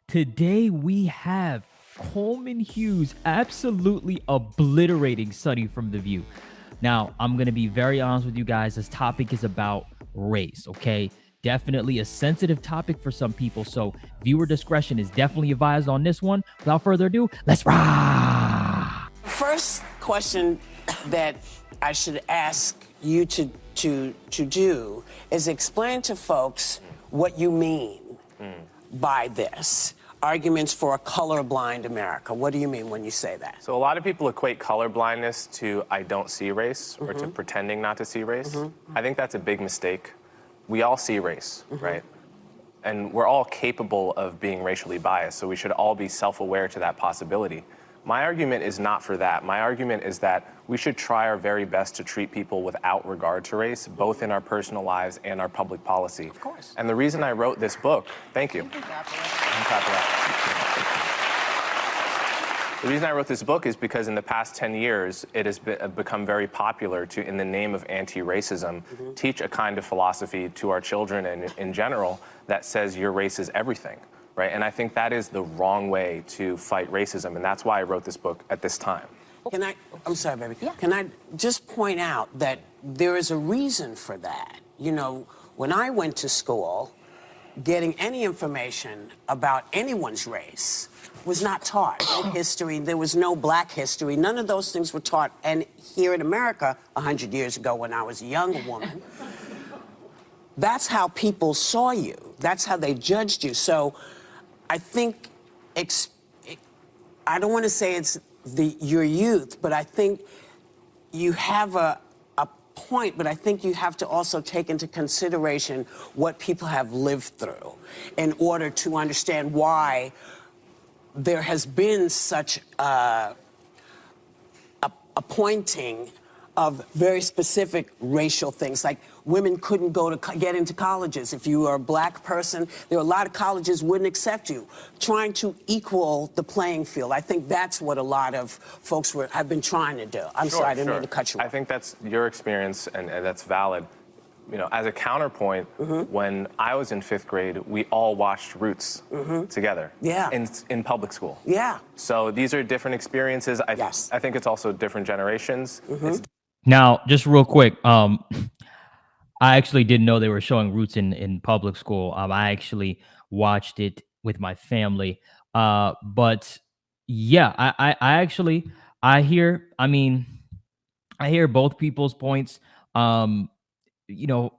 Today we have Coleman Hughes absolutely obliterating Sunny from The View. Now, I'm going to be very honest with you guys. This topic is about race, okay? Definitely a sensitive topic for some people, so viewer discretion is definitely advised on this one. Without further ado, let's rock! First question that I should ask you to do is explain to folks what you mean by this. Arguments for a colorblind America. What do you mean when you say that? So a lot of people equate colorblindness to I don't see race or to pretending not to see race. I think that's a big mistake. We all see race, right? And we're all capable of being racially biased, so we should all be self-aware to that possibility. My argument is not for that. My argument is that we should try our very best to treat people without regard to race, both in our personal lives and our public policy. Of course. And the reason I wrote this book, thank you. The reason I wrote this book is because in the past 10 years, it has become very popular to, in the name of anti-racism, teach a kind of philosophy to our children and in general that says your race is everything. Right? And I think that is the wrong way to fight racism, and that's why I wrote this book at this time. I'm sorry, baby. Yeah. Can I just point out that there is a reason for that? You know, when I went to school, getting any information about anyone's race was not taught. No history, there was no black history, none of those things were taught. And here in America, 100 years ago when I was a younger woman, that's how people saw you. That's how they judged you. So I think, I don't want to say it's your youth, but I think you have a point, but I think you have to also take into consideration what people have lived through in order to understand why there has been such a pointing of very specific racial things, like women couldn't get into colleges. If you were a black person, there were a lot of colleges wouldn't accept you. Trying to equal the playing field. I think that's what a lot of folks have been trying to do. I'm sorry, I didn't mean to cut you off. I think that's your experience, and that's valid. You know, as a counterpoint, when I was in 5th grade, we all watched Roots together. Yeah. In public school. Yeah. So these are different experiences. I think it's also different generations. Now, just real quick, I actually didn't know they were showing Roots in public school. I actually watched it with my family. But yeah, I hear both people's points. You know,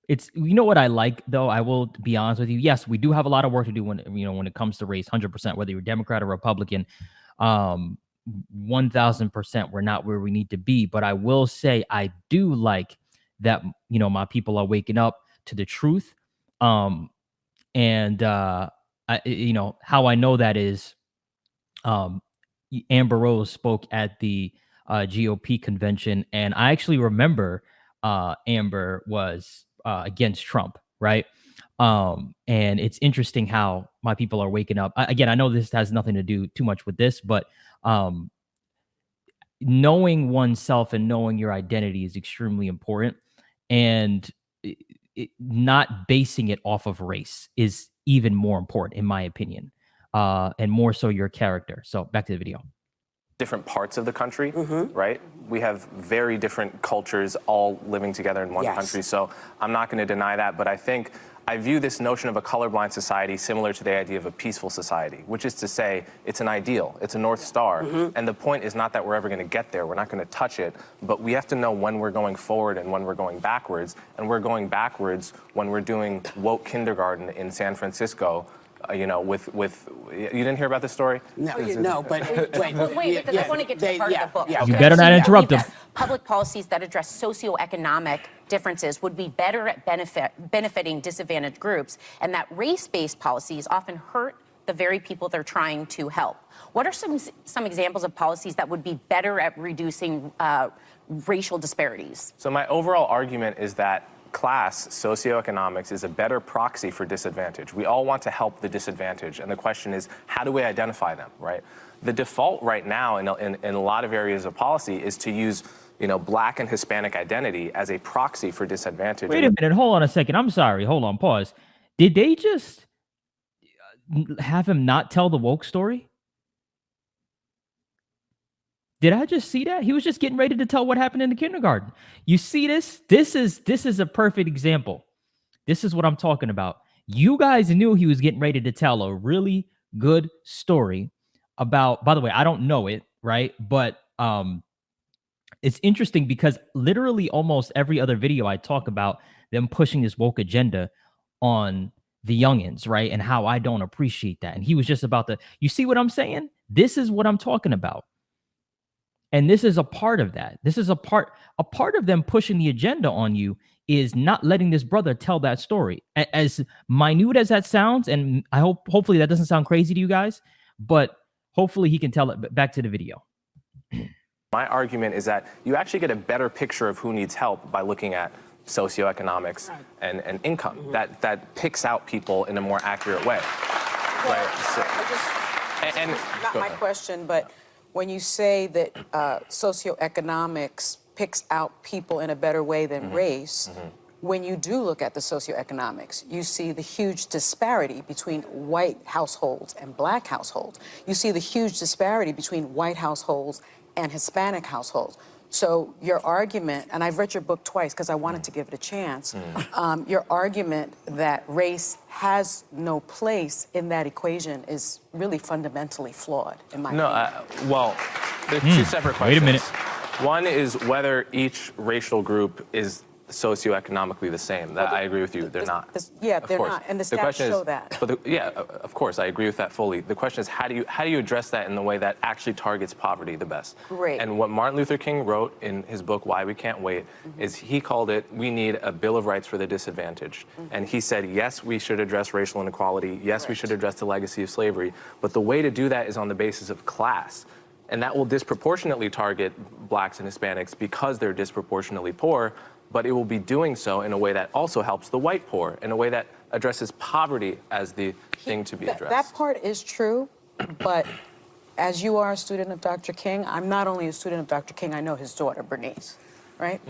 it's, you know what I like though, I will be honest with you. Yes, we do have a lot of work to do when it comes to race, 100%, whether you're Democrat or Republican. 1000% we're not where we need to be, but I will say I do like that my people are waking up to the truth. How I know that is Amber Rose spoke at the GOP convention, and I actually remember Amber was against Trump, right? And it's interesting how my people are waking up. Again, I know this has nothing to do too much with this, but knowing oneself and knowing your identity is extremely important, and not basing it off of race is even more important, in my opinion, and more so your character. So back to the video. Different parts of the country, right? We have very different cultures all living together in one country, so I'm not going to deny that, but I view this notion of a colorblind society similar to the idea of a peaceful society, which is to say it's an ideal, it's a North Star, and the point is not that we're ever going to get there, we're not going to touch it, but we have to know when we're going forward and when we're going backwards, and we're going backwards when we're doing woke kindergarten in San Francisco. You didn't hear about this story? No, but wait, because I want to get to the part of the book. Yeah, You better not interrupt them. Public policies that address socioeconomic differences would be better at benefiting disadvantaged groups, and that race-based policies often hurt the very people they're trying to help. What are some examples of policies that would be better at reducing racial disparities? So my overall argument is that class, socioeconomics, is a better proxy for disadvantage. We all want to help the disadvantaged, and the question is, how do we identify them, right? The default right now in a lot of areas of policy is to use Black and Hispanic identity as a proxy for disadvantage. Wait a minute, hold on a second. I'm sorry, hold on, pause. Did they just have him not tell the woke story? Did I just see that? He was just getting ready to tell what happened in the kindergarten. You see this? This is a perfect example. This is what I'm talking about. You guys knew he was getting ready to tell a really good story about, by the way, I don't know it, right? But it's interesting because literally almost every other video I talk about them pushing this woke agenda on the youngins, right? And how I don't appreciate that. And he was just about to, you see what I'm saying? This is what I'm talking about. And this is a part of that. This is a part of them pushing the agenda on you is not letting this brother tell that story. As minute as that sounds, and I hopefully that doesn't sound crazy to you guys, but hopefully he can tell it. But back to the video. My argument is that you actually get a better picture of who needs help by looking at socioeconomics and income. That picks out people in a more accurate way. Well, right? So, and not my question, but when you say that socioeconomics picks out people in a better way than race, when you do look at the socioeconomics, you see the huge disparity between white households and black households. You see the huge disparity between white households and Hispanic households. So your argument, and I've read your book twice because I wanted to give it a chance, your argument that race has no place in that equation is really fundamentally flawed, in my opinion. Well, there's two separate questions. Wait a minute. One is whether each racial group is socioeconomically the same. That I agree with you. They're not. Yeah, Of they're course. not, and the The stats question show is, that. But yeah, of course, I agree with that fully. The question is, how do you address that in the way that actually targets poverty the best? Great. And what Martin Luther King wrote in his book, Why We Can't Wait, is he called it, we need a Bill of Rights for the disadvantaged. And he said, yes, we should address racial inequality. Yes, we should address the legacy of slavery. But the way to do that is on the basis of class. And that will disproportionately target blacks and Hispanics because they're disproportionately poor, but it will be doing so in a way that also helps the white poor, in a way that addresses poverty as the thing to be addressed. That part is true, but as you are a student of Dr. King, I'm not only a student of Dr. King, I know his daughter, Bernice, right?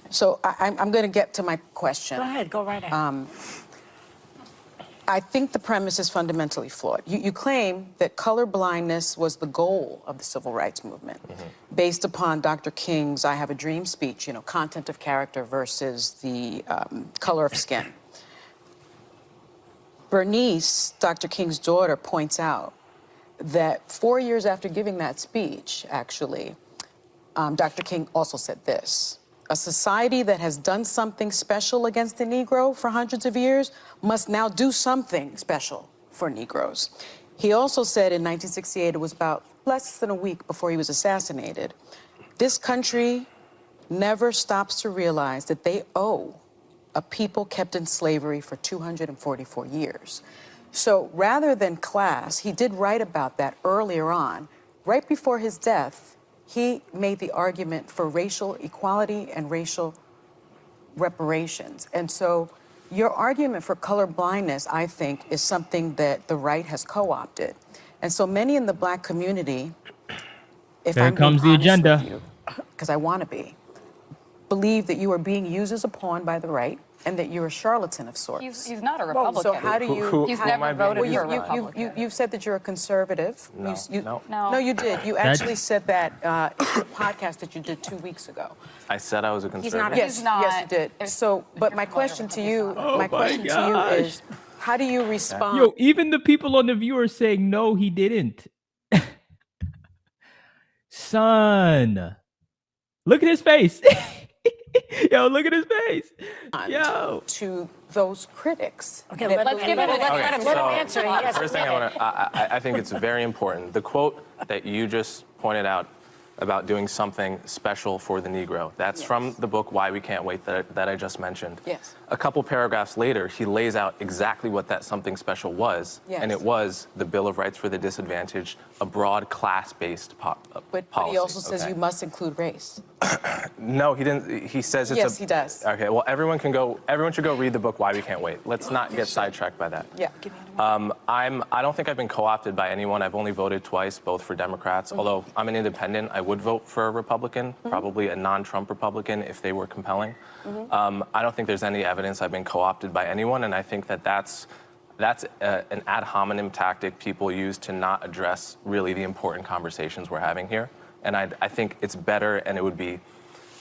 So I'm going to get to my question. Go ahead, go right ahead. I think the premise is fundamentally flawed. You claim that colorblindness was the goal of the civil rights movement, based upon Dr. King's I Have a Dream speech, content of character versus the color of skin. Bernice, Dr. King's daughter, points out that 4 years after giving that speech, actually, Dr. King also said this: a society that has done something special against the Negro for hundreds of years must now do something special for Negroes. He also said in 1968, it was about less than a week before he was assassinated, this country never stops to realize that they owe a people kept in slavery for 244 years. So rather than class, he did write about that earlier on. Right before his death, he made the argument for racial equality and racial reparations. And so your argument for colorblindness, I think, is something that the right has co-opted. And so many in the black community, if There I'm comes being the honest agenda. with you, because I want to be, believe that you are being used as a pawn by the right and that you're a charlatan of sorts. He's not a Republican. So how do you... He's who am I never being voted for a used as? Republican. You've said that you're a conservative. No, no. No, you did. You actually said that in the podcast that you did 2 weeks ago. I said I was a conservative. Yes, He's not. yes, you did. So, but my question to you, is, how do you respond? Yo, even the people on the view are saying no, he didn't. Son, look at his face. Yo, look at his face. Yo. To those critics. Okay, that let's give him, believe- let him answer. Yes, First thing I think it's very important. The quote that you just pointed out about doing something special for the Negro, that's from the book Why We Can't Wait that I just mentioned. Yes. A couple paragraphs later, he lays out exactly what that something special was, Yes. and it was the Bill of Rights for the Disadvantaged, a broad class-based policy. But he also says okay? you must include race. No, he didn't. He says it's Yes, he does. Okay, well, everyone should go read the book Why We Can't Wait. Let's not get sidetracked by that. Yeah. I don't think I've been co-opted by anyone. I've only voted twice, both for Democrats. Although I'm an independent, I would vote for a Republican, probably a non-Trump Republican if they were compelling. I don't think there's any evidence I've been co-opted by anyone, and I think that that's That's an ad hominem tactic people use to not address really the important conversations we're having here. And I think it's better, and it would be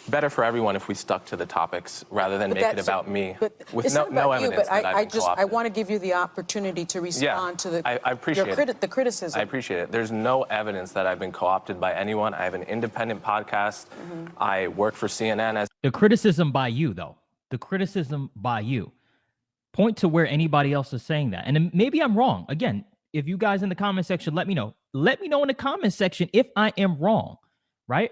better for everyone if we stuck to the topics rather than make it about me with no evidence that I've been co-opted. I want to give you the opportunity to respond to I appreciate the criticism. I appreciate it. There's no evidence that I've been co-opted by anyone. I have an independent podcast. I work for CNN as The criticism by you, though. The criticism by you. Point to where anybody else is saying that. And maybe I'm wrong. Again, if you guys in the comment section, let me know. Let me know in the comment section if I am wrong, right?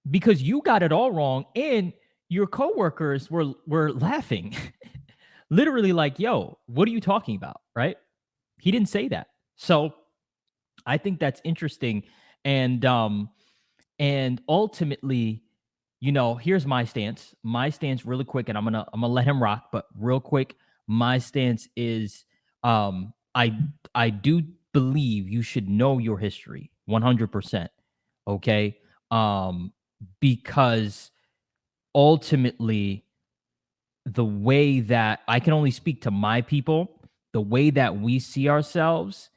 Because you got it all wrong, and your coworkers were laughing. Literally like, yo, what are you talking about, right? He didn't say that. So I think that's interesting. And ultimately, you know, here's my stance. My stance really quick, and I'm gonna let him rock, but real quick, my stance is I do believe you should know your history 100%. Okay. Because ultimately, the way that I can only speak to my people, the way that we see ourselves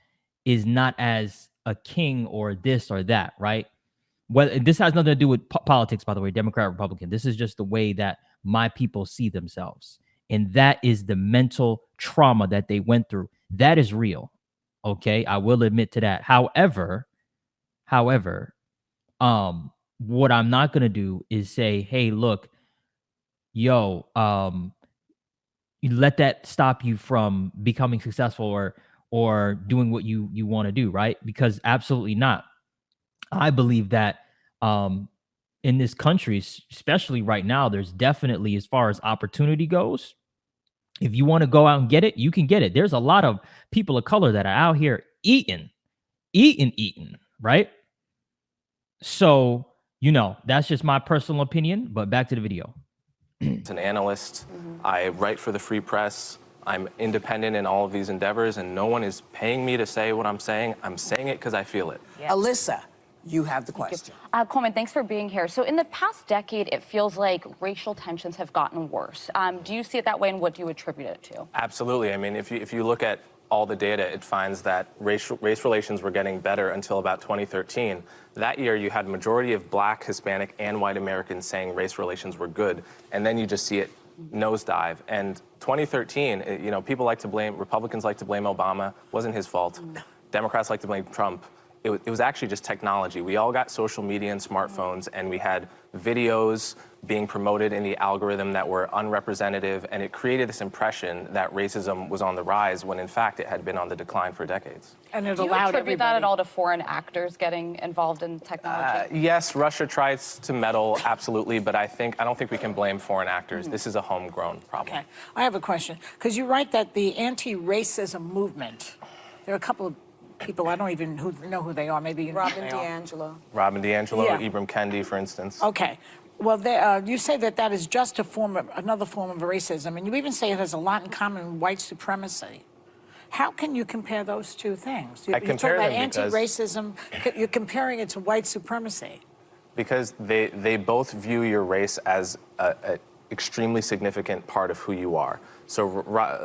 is not as a king or this or that, right? Well, this has nothing to do with politics, by the way, Democrat, Republican. This is just the way that my people see themselves. And that is the mental trauma that they went through. That is real. Okay. I will admit to that. However, what I'm not going to do is say, hey, look, yo, you let that stop you from becoming successful or doing what you want to do, right? Because absolutely not. I believe that in this country, especially right now, there's definitely, as far as opportunity goes, if you want to go out and get it, you can get it. There's a lot of people of color that are out here eating, right? So, you know, that's just my personal opinion, but back to the video. As an analyst, I write for the Free Press. I'm independent in all of these endeavors, and no one is paying me to say what I'm saying. I'm saying it because I feel it. Yep. Alyssa, you have the question. Coleman, thanks for being here. So in the past decade, it feels like racial tensions have gotten worse. Do you see it that way, and what do you attribute it to? Absolutely. I mean, if you look at all the data, it finds that race relations were getting better until about 2013. That year, you had a majority of Black, Hispanic, and white Americans saying race relations were good, and then you just see it nosedive. And 2013, you know, Republicans like to blame Obama. Wasn't his fault. Democrats like to blame Trump. It was actually just technology. We all got social media and smartphones, and we had videos being promoted in the algorithm that were unrepresentative, and it created this impression that racism was on the rise when in fact it had been on the decline for decades. And it allowed everybody. Do you attribute that at all to foreign actors getting involved in technology? Yes, Russia tries to meddle, absolutely, but I don't think we can blame foreign actors. This is a homegrown problem. Okay, I have a question, because you write that the anti-racism movement, there are a couple of people, I don't even know who they are, maybe you know Robin DiAngelo. Robin DiAngelo, Yeah. Ibram Kendi, for instance. Okay. Well, you say that is just another form of racism, and you even say it has a lot in common with white supremacy. How can you compare those two things? You talk about anti-racism, you're comparing it to white supremacy. Because they both view your race as an extremely significant part of who you are. So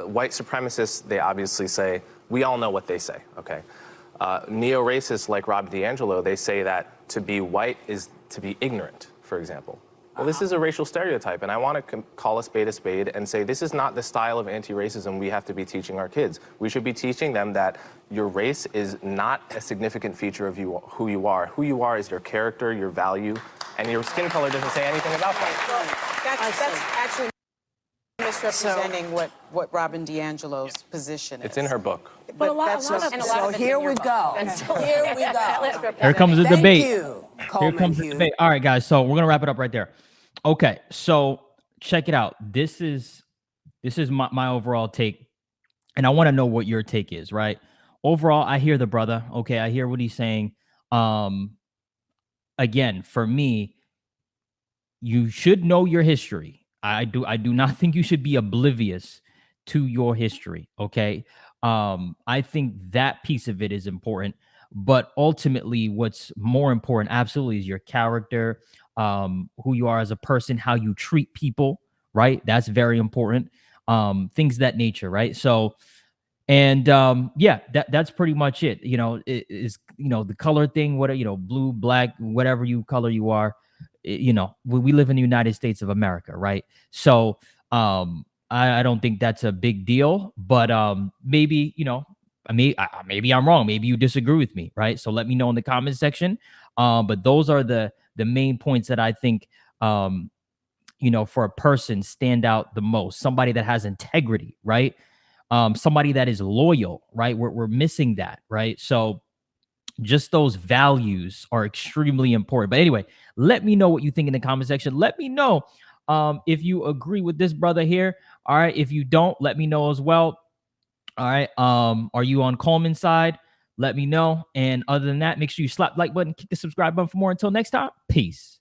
white supremacists, they obviously say, we all know what they say, okay? Neo-racists like Robin DiAngelo, they say that to be white is to be ignorant, for example. Well, this is a racial stereotype, and I want to call a spade and say this is not the style of anti-racism we have to be teaching our kids. We should be teaching them that your race is not a significant feature of who you are. Who you are is your character, your value, and your skin color doesn't say anything about that. That's actually misrepresenting what Robin DiAngelo's position is. It's in her book. But a lot of So here we go. Here we go. Here comes the debate. Thank you, Here Coleman comes the Hughes. debate. All right, guys. So we're gonna wrap it up right there. Okay, so check it out. This is my overall take, and I want to know what your take is. Right? Overall, I hear the brother. Okay, I hear what he's saying. Again, for me, you should know your history. I do not think you should be oblivious to your history. Okay. I think that piece of it is important, but ultimately what's more important absolutely is your character, who you are as a person, how you treat people, right? That's very important. things of that nature, right? So, and yeah, that's pretty much it. You know, it is, you know, the color thing, what, you know, blue, black, whatever you color you are, you know, we live in the United States of America, right? So I don't think that's a big deal, but maybe, you know, maybe I'm wrong. Maybe you disagree with me, right? So let me know in the comment section. But those are the main points that I think, you know, for a person stand out the most. Somebody that has integrity, right? Somebody that is loyal, right? We're missing that, right? So just those values are extremely important. But anyway, let me know what you think in the comment section. Let me know if you agree with this brother here. All right. If you don't, let me know as well. All right. Are you on Coleman's side? Let me know. And other than that, make sure you slap the like button, kick the subscribe button for more. Until next time, peace.